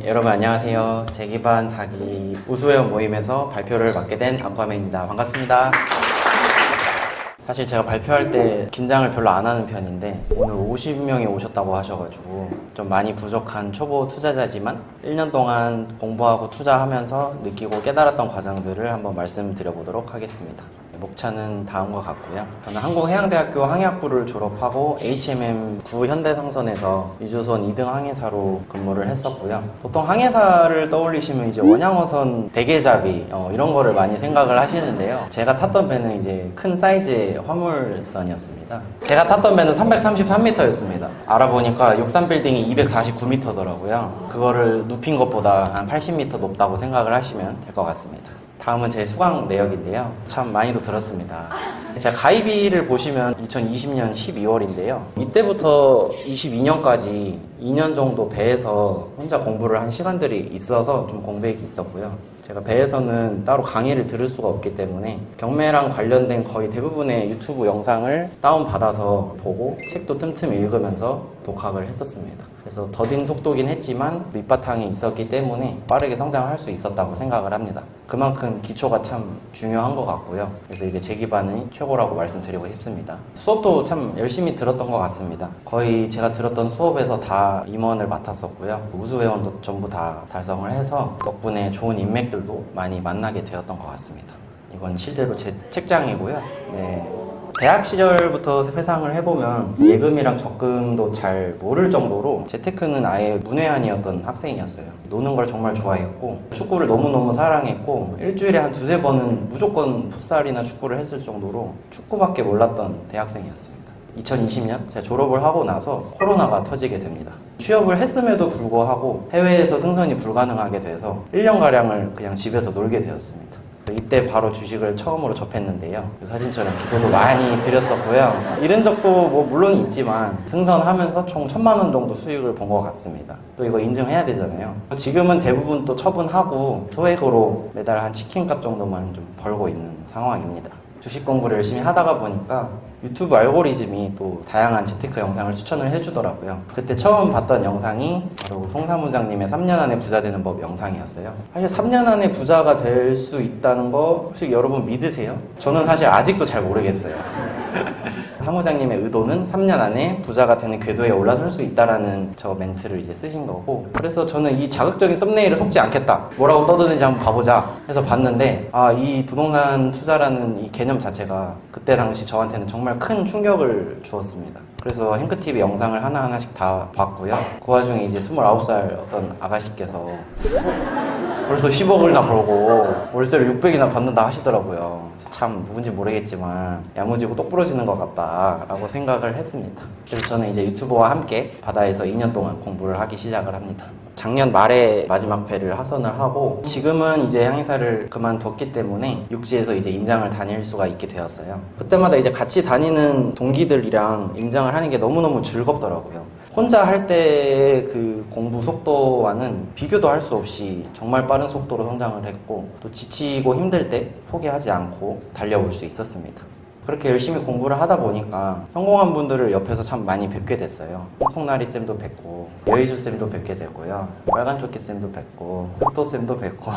여러분 안녕하세요. 재기반 4기 우수회원 모임에서 발표를 맡게 된 안과매입니다. 반갑습니다. 사실 제가 발표할 때 긴장을 별로 안 하는 편인데 오늘 50명이 오셨다고 하셔가지고 좀 많이 부족한 초보 투자자지만 1년 동안 공부하고 투자하면서 느끼고 깨달았던 과정들을 한번 말씀드려보도록 하겠습니다. 목차는 다음과 같고요. 저는 한국해양대학교 항해학부를 졸업하고 HMM 구현대상선에서 유조선 2등 항해사로 근무를 했었고요. 보통 항해사를 떠올리시면 이제 원양어선 대게잡이 이런 거를 많이 생각을 하시는데요. 제가 탔던 배는 이제 큰 사이즈의 화물선이었습니다. 제가 탔던 배는 333m였습니다. 알아보니까 63빌딩이 249m더라고요. 그거를 눕힌 것보다 한 80m 높다고 생각을 하시면 될 것 같습니다. 다음은 제 수강 내역인데요. 참 많이도 들었습니다. 제가 가입일을 보시면 2020년 12월인데요. 이때부터 22년까지 2년 정도 배에서 혼자 공부를 한 시간들이 있어서 좀 공백이 있었고요. 제가 배에서는 따로 강의를 들을 수가 없기 때문에 경매랑 관련된 거의 대부분의 유튜브 영상을 다운받아서 보고 책도 틈틈이 읽으면서 독학을 했었습니다. 그래서 더딘 속도긴 했지만 밑바탕이 있었기 때문에 빠르게 성장을 할 수 있었다고 생각을 합니다. 그만큼 기초가 참 중요한 것 같고요. 그래서 이제 제 기반이 최고라고 말씀드리고 싶습니다. 수업도 참 열심히 들었던 것 같습니다. 거의 제가 들었던 수업에서 다 임원을 맡았었고요. 우수회원도 전부 다 달성을 해서 덕분에 좋은 인맥들도 많이 만나게 되었던 것 같습니다. 이건 실제로 제 책장이고요. 네. 대학 시절부터 회상을 해보면 예금이랑 적금도 잘 모를 정도로 재테크는 아예 문외한이었던 학생이었어요. 노는 걸 정말 좋아했고 축구를 너무너무 사랑했고 일주일에 한 두세 번은 무조건 풋살이나 축구를 했을 정도로 축구밖에 몰랐던 대학생이었습니다. 2020년 제가 졸업을 하고 나서 코로나가 터지게 됩니다. 취업을 했음에도 불구하고 해외에서 승선이 불가능하게 돼서 1년가량을 그냥 집에서 놀게 되었습니다. 이때 바로 주식을 처음으로 접했는데요. 사진처럼 기도도 많이 드렸었고요. 잃은 적도 뭐 물론 있지만 승선하면서 총 1,000만 원 정도 수익을 본 것 같습니다. 또 이거 인증해야 되잖아요. 지금은 대부분 또 처분하고 소액으로 매달 한 치킨값 정도만 좀 벌고 있는 상황입니다. 주식 공부를 열심히 하다가 보니까 유튜브 알고리즘이 또 다양한 재테크 영상을 추천을 해주더라고요. 그때 처음 봤던 영상이 바로 송 사무장님의 3년 안에 부자 되는 법 영상이었어요. 사실 3년 안에 부자가 될 수 있다는 거 혹시 여러분 믿으세요? 저는 사실 아직도 잘 모르겠어요. 사무장님의 의도는 3년 안에 부자가 되는 궤도에 올라설 수 있다라는 저 멘트를 이제 쓰신 거고, 그래서 저는 이 자극적인 썸네일을 속지 않겠다, 뭐라고 떠드는지 한번 봐보자 해서 봤는데, 이 부동산 투자라는 이 개념 자체가 그때 당시 저한테는 정말 큰 충격을 주었습니다. 그래서 행크TV 영상을 하나하나씩 다 봤고요. 그 와중에 이제 29살 어떤 아가씨께서 벌써 10억을나 벌고 월세를 600이나 받는다 하시더라고요. 참 누군지 모르겠지만 야무지고 똑부러지는 것 같다 라고 생각을 했습니다. 그래서 저는 이제 유튜버와 함께 바다에서 2년 동안 공부를 하기 시작을 합니다. 작년 말에 마지막 배를 하선을 하고 지금은 이제 항해사를 그만뒀기 때문에 육지에서 이제 임장을 다닐 수가 있게 되었어요. 그때마다 이제 같이 다니는 동기들이랑 임장을 하는 게 너무너무 즐겁더라고요. 혼자 할 때 그 공부 속도와는 비교도 할 수 없이 정말 빠른 속도로 성장을 했고, 또 지치고 힘들 때 포기하지 않고 달려올 수 있었습니다. 그렇게 열심히 공부를 하다 보니까 성공한 분들을 옆에서 참 많이 뵙게 됐어요. 퐁퐁나리 쌤도 뵙고 여의주 쌤도 뵙게 되고요, 빨간조끼 쌤도 뵙고 흑도 쌤도 뵙고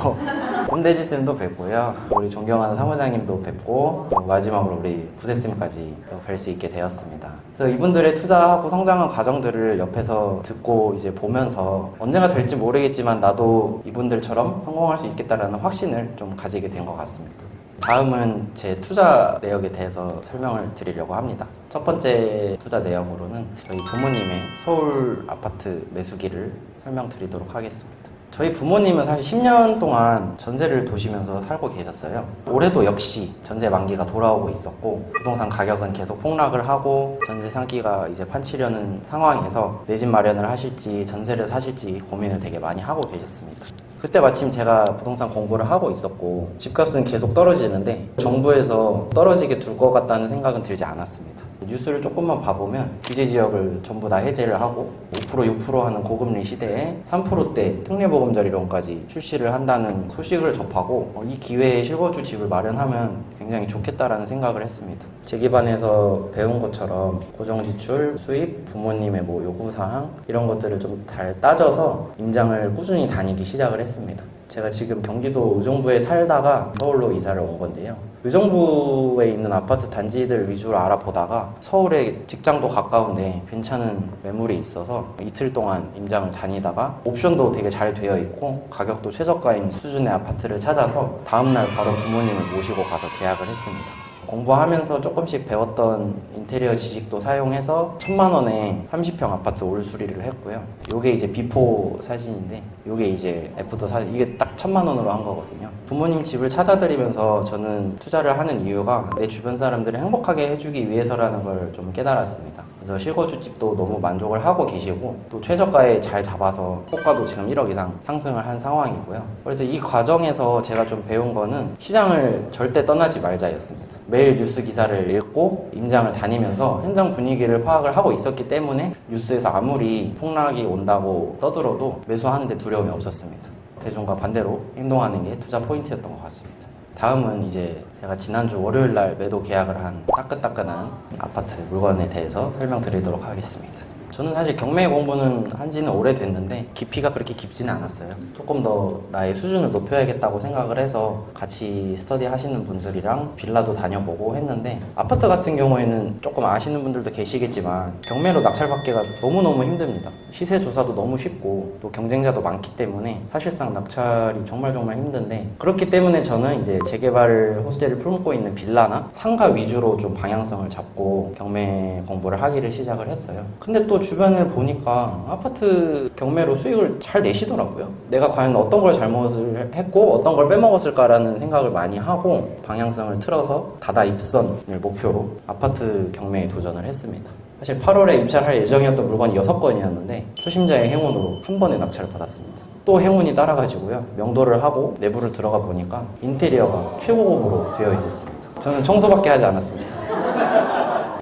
홈돼지 쌤도 뵙고요, 우리 존경하는 사무장님도 뵙고 마지막으로 우리 부세 쌤까지 뵐 수 있게 되었습니다. 그래서 이분들의 투자하고 성장한 과정들을 옆에서 듣고 이제 보면서 언젠가 될지 모르겠지만 나도 이분들처럼 성공할 수 있겠다라는 확신을 좀 가지게 된 것 같습니다. 다음은 제 투자 내역에 대해서 설명을 드리려고 합니다. 첫 번째 투자 내역으로는 저희 부모님의 서울 아파트 매수기를 설명드리도록 하겠습니다. 저희 부모님은 사실 10년 동안 전세를 도시면서 살고 계셨어요. 올해도 역시 전세 만기가 돌아오고 있었고 부동산 가격은 계속 폭락을 하고 전세 사기가 이제 판치려는 상황에서 내 집 마련을 하실지 전세를 사실지 고민을 되게 많이 하고 계셨습니다. 그때 마침 제가 부동산 공부를 하고 있었고 집값은 계속 떨어지는데 정부에서 떨어지게 둘 것 같다는 생각은 들지 않았습니다. 뉴스를 조금만 봐보면 규제 지역을 전부 다 해제를 하고 5% 6% 하는 고금리 시대에 3%대 특례보금자리론까지 출시를 한다는 소식을 접하고 이 기회에 실거주 집을 마련하면 굉장히 좋겠다라는 생각을 했습니다. 제 기반에서 배운 것처럼 고정지출, 수입, 부모님의 뭐 요구사항 이런 것들을 좀 잘 따져서 임장을 꾸준히 다니기 시작을 했습니다. 제가 지금 경기도 의정부에 살다가 서울로 이사를 온 건데요. 의정부에 있는 아파트 단지들 위주로 알아보다가 서울에 직장도 가까운데 괜찮은 매물이 있어서 이틀 동안 임장을 다니다가 옵션도 되게 잘 되어 있고 가격도 최저가인 수준의 아파트를 찾아서 다음날 바로 부모님을 모시고 가서 계약을 했습니다. 공부하면서 조금씩 배웠던 인테리어 지식도 사용해서 1,000만 원에 30평 아파트 올 수리를 했고요. 요게 이제 비포 사진인데 요게 이제 애프터 사진, 이게 딱 1,000만 원으로 한 거거든요. 부모님 집을 찾아드리면서 저는 투자를 하는 이유가 내 주변 사람들을 행복하게 해주기 위해서라는 걸 좀 깨달았습니다. 그래서 실거주집도 너무 만족을 하고 계시고 또 최저가에 잘 잡아서 호가도 지금 1억 이상 상승을 한 상황이고요. 그래서 이 과정에서 제가 좀 배운 거는 시장을 절대 떠나지 말자였습니다. 매일 뉴스 기사를 읽고 임장을 다니면서 현장 분위기를 파악을 하고 있었기 때문에 뉴스에서 아무리 폭락이 온다고 떠들어도 매수하는데 두려움이 없었습니다. 대중과 반대로 행동하는 게 투자 포인트였던 것 같습니다. 다음은 이제 제가 지난주 월요일 날 매도 계약을 한 따끈따끈한 아파트 물건에 대해서 설명드리도록 하겠습니다. 저는 사실 경매 공부는 한지는 오래됐는데 깊이가 그렇게 깊지는 않았어요. 조금 더 나의 수준을 높여야겠다고 생각을 해서 같이 스터디 하시는 분들이랑 빌라도 다녀보고 했는데 아파트 같은 경우에는 조금 아시는 분들도 계시겠지만 경매로 낙찰받기가 너무너무 힘듭니다. 시세 조사도 너무 쉽고 또 경쟁자도 많기 때문에 사실상 낙찰이 정말 힘든데 그렇기 때문에 저는 이제 재개발 호재를 품고 있는 빌라나 상가 위주로 좀 방향성을 잡고 경매 공부를 하기를 시작을 했어요. 근데 또 주변을 보니까 아파트 경매로 수익을 잘 내시더라고요. 내가 과연 어떤 걸 잘못을 했고 어떤 걸 빼먹었을까라는 생각을 많이 하고 방향성을 틀어서 다다 입선을 목표로 아파트 경매에 도전을 했습니다. 사실 8월에 입찰할 예정이었던 물건이 6건이었는데 초심자의 행운으로 한 번에 낙찰을 받았습니다. 또 행운이 따라가지고요. 명도를 하고 내부를 들어가 보니까 인테리어가 최고급으로 되어 있었습니다. 저는 청소밖에 하지 않았습니다.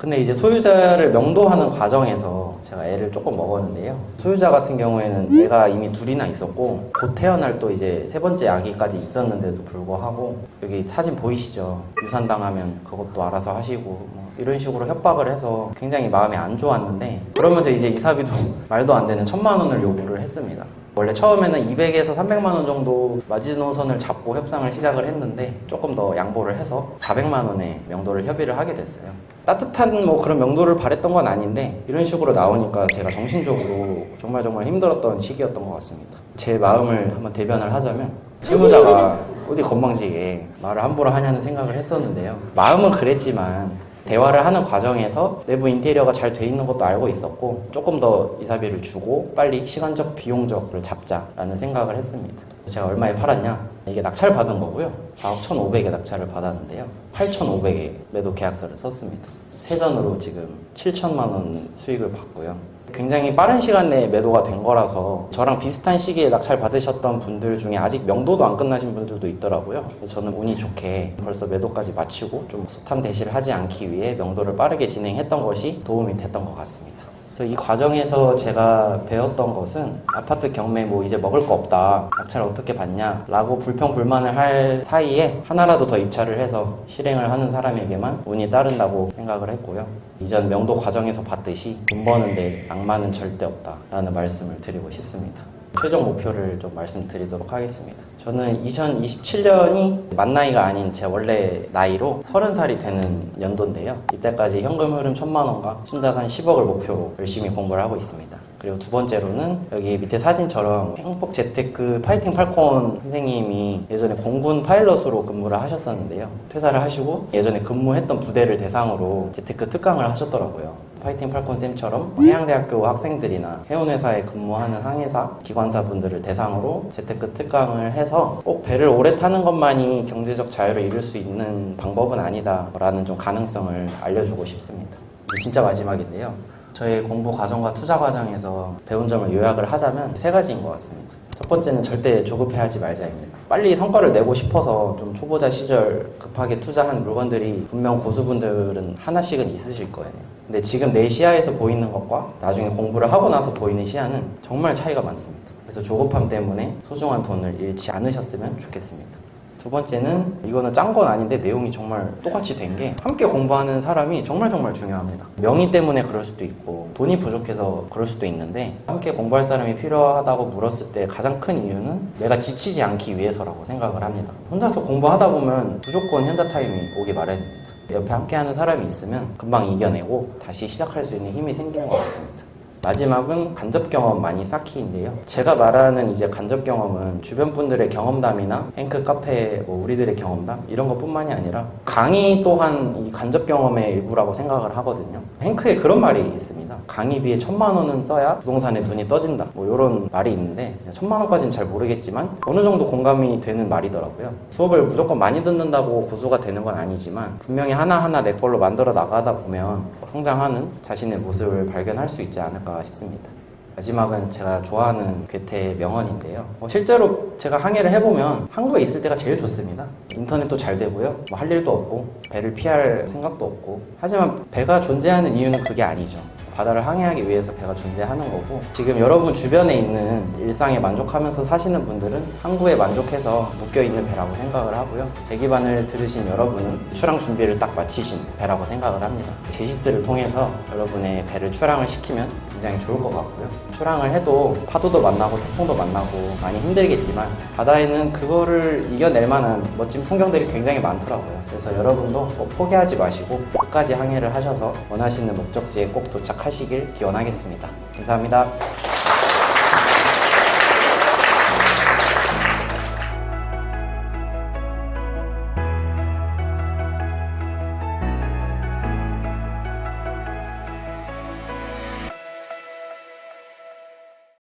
근데 이제 소유자를 명도하는 과정에서 제가 애를 조금 먹었는데요. 소유자 같은 경우에는 애가 이미 둘이나 있었고 곧 태어날 또 이제 세 번째 아기까지 있었는데도 불구하고 여기 사진 보이시죠? 유산당하면 그것도 알아서 하시고 뭐 이런 식으로 협박을 해서 굉장히 마음이 안 좋았는데 그러면서 이제 이사비도 말도 안 되는 1,000만 원을 요구를 했습니다. 원래 처음에는 200에서 300만 원 정도 마지노선을 잡고 협상을 시작을 했는데 조금 더 양보를 해서 400만 원에 명도를 협의를 하게 됐어요. 따뜻한 뭐 그런 명도를 바랬던 건 아닌데 이런 식으로 나오니까 제가 정신적으로 정말 힘들었던 시기였던 것 같습니다. 제 마음을 한번 대변을 하자면 실무자가 어디 건방지게 말을 함부로 하냐는 생각을 했었는데요. 마음은 그랬지만 대화를 하는 과정에서 내부 인테리어가 잘 돼 있는 것도 알고 있었고 조금 더 이사비를 주고 빨리 시간적 비용적을 잡자라는 생각을 했습니다. 제가 얼마에 팔았냐? 이게 낙찰 받은 거고요. 4억 1,500에 낙찰을 받았는데요. 8,500에 매도 계약서를 썼습니다. 세전으로 지금 7천만 원 수익을 받고요. 굉장히 빠른 시간 내에 매도가 된 거라서 저랑 비슷한 시기에 낙찰 받으셨던 분들 중에 아직 명도도 안 끝나신 분들도 있더라고요. 그래서 저는 운이 좋게 벌써 매도까지 마치고 좀 소탐 대시를 하지 않기 위해 명도를 빠르게 진행했던 것이 도움이 됐던 것 같습니다. 이 과정에서 제가 배웠던 것은 아파트 경매 뭐 이제 먹을 거 없다, 낙찰 어떻게 받냐 라고 불평불만을 할 사이에 하나라도 더 입찰을 해서 실행을 하는 사람에게만 운이 따른다고 생각을 했고요. 이전 명도 과정에서 봤듯이 돈 버는데 낭만은 절대 없다 라는 말씀을 드리고 싶습니다. 최종 목표를 좀 말씀드리도록 하겠습니다. 저는 2027년이 만 나이가 아닌 제 원래 나이로 30살이 되는 연도인데요. 이때까지 현금 흐름 1,000만 원과 순자산 10억을 목표로 열심히 공부를 하고 있습니다. 그리고 두 번째로는 여기 밑에 사진처럼 행복 재테크 파이팅 팔콘 선생님이 예전에 공군 파일럿으로 근무를 하셨었는데요. 퇴사를 하시고 예전에 근무했던 부대를 대상으로 재테크 특강을 하셨더라고요. 파이팅 팔콘 쌤처럼 해양대학교 학생들이나 해운회사에 근무하는 항해사, 기관사 분들을 대상으로 재테크 특강을 해서 꼭 배를 오래 타는 것만이 경제적 자유를 이룰 수 있는 방법은 아니다 라는 좀 가능성을 알려주고 싶습니다. 이제 진짜 마지막인데요. 저의 공부 과정과 투자 과정에서 배운 점을 요약을 하자면 3가지인 것 같습니다. 첫 번째는 절대 조급해하지 말자입니다. 빨리 성과를 내고 싶어서 좀 초보자 시절 급하게 투자한 물건들이 분명 고수분들은 하나씩은 있으실 거예요. 근데 지금 내 시야에서 보이는 것과 나중에 공부를 하고 나서 보이는 시야는 정말 차이가 많습니다. 그래서 조급함 때문에 소중한 돈을 잃지 않으셨으면 좋겠습니다. 두 번째는 이거는 짠 건 아닌데 내용이 정말 똑같이 된 게 함께 공부하는 사람이 정말 중요합니다. 명의 때문에 그럴 수도 있고 돈이 부족해서 그럴 수도 있는데 함께 공부할 사람이 필요하다고 물었을 때 가장 큰 이유는 내가 지치지 않기 위해서라고 생각을 합니다. 혼자서 공부하다 보면 무조건 현자 타임이 오기 마련입니다. 옆에 함께하는 사람이 있으면 금방 이겨내고 다시 시작할 수 있는 힘이 생기는 것 같습니다. 마지막은 간접 경험 많이 쌓기인데요. 제가 말하는 이제 간접 경험은 주변 분들의 경험담이나 앵크 카페 우리들의 경험담 이런 것뿐만이 아니라 강의 또한 이 간접 경험의 일부라고 생각을 하거든요. 앵크에 그런 말이 있습니다. 강의비에 1000만 원은 써야 부동산에 눈이 떠진다. 이런 말이 있는데 1000만 원까지는 잘 모르겠지만 어느 정도 공감이 되는 말이더라고요. 수업을 무조건 많이 듣는다고 고수가 되는 건 아니지만 분명히 하나하나 내 걸로 만들어 나가다 보면 성장하는 자신의 모습을 발견할 수 있지 않을까 싶습니다. 마지막은 제가 좋아하는 괴테 명언인데요. 실제로 제가 항해를 해보면 항구에 있을 때가 제일 좋습니다. 인터넷도 잘 되고요. 할 일도 없고 배를 피할 생각도 없고. 하지만 배가 존재하는 이유는 그게 아니죠. 바다를 항해하기 위해서 배가 존재하는 거고 지금 여러분 주변에 있는 일상에 만족하면서 사시는 분들은 항구에 만족해서 묶여있는 배라고 생각을 하고요. 제 기반을 들으신 여러분은 출항 준비를 딱 마치신 배라고 생각을 합니다. 제시스를 통해서 여러분의 배를 출항을 시키면 굉장히 좋을 것 같고요. 출항을 해도 파도도 만나고 태풍도 만나고 많이 힘들겠지만 바다에는 그거를 이겨낼 만한 멋진 풍경들이 굉장히 많더라고요. 그래서 여러분도 꼭 포기하지 마시고 끝까지 항해를 하셔서 원하시는 목적지에 꼭 도착하시길 기원하겠습니다. 감사합니다.